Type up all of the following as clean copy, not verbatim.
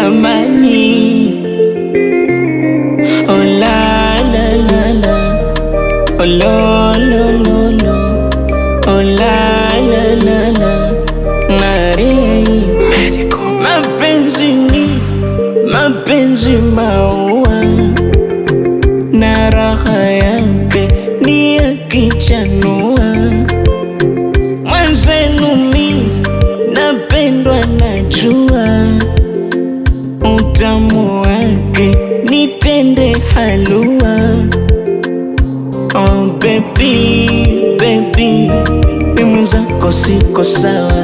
Jamani, oh la la la la, oh lo lo lo lo, oh la la la la, mapenzi maua na raha yake ni yakichanua. Mwenzenu mi napendwa, najua utamu wake nitende halua. Oh baby, baby, mimi mwenzako siko sawa,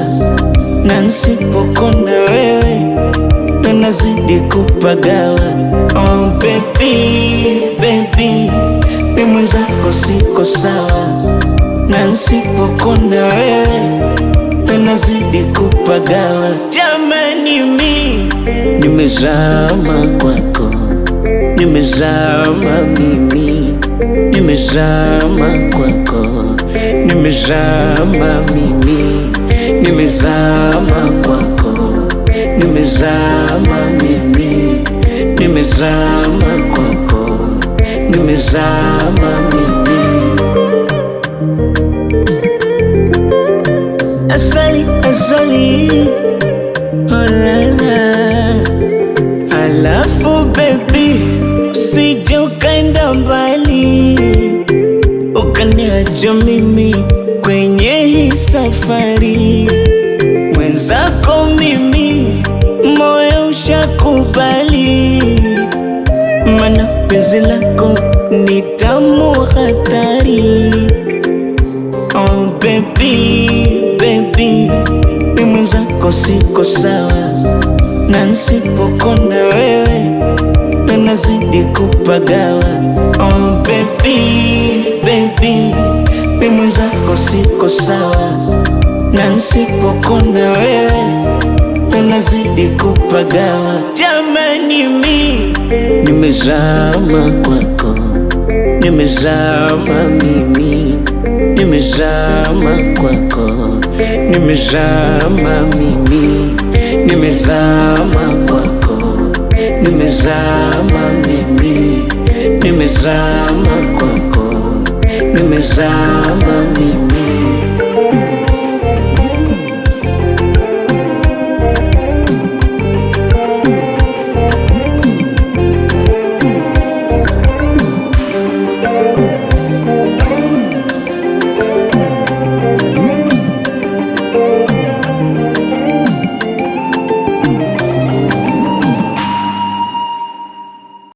na nisipokona wewe ndo nazidi kupagawa. Oh baby, baby, mimi mwenzako siko sawa, na nisipokona wewe ndo nazidi kupagawa. Jamani, mi nimezama kwako, nimezama mimi, nimezama kwako, nimezama mimi, nimezama kwako, nimezama mimi, nimezama kwako, nimezama mimi. Asali, asali, oh la la. Alafu baby, usije ukaenda mbali ukaniacha mimi kwenye hii safari. Mwenzako mimi moyo ushakubali, mana penzi lako ni tamu hatari. Oh baby, baby, mimi mwenzako siko sawa, na nisipokona wewe ndo nazidi kupagawa. Oh baby, baby, mimi mwenzako siko sawa, na nisipokona wewe ndo nazidi kupagawa. Jamani, mi nimezama kwako, nimezama mimi, nimezama kwako, nimezama mimi, nimezama kwako, nimezama mimi, nimezama kwako, nimezama mimi.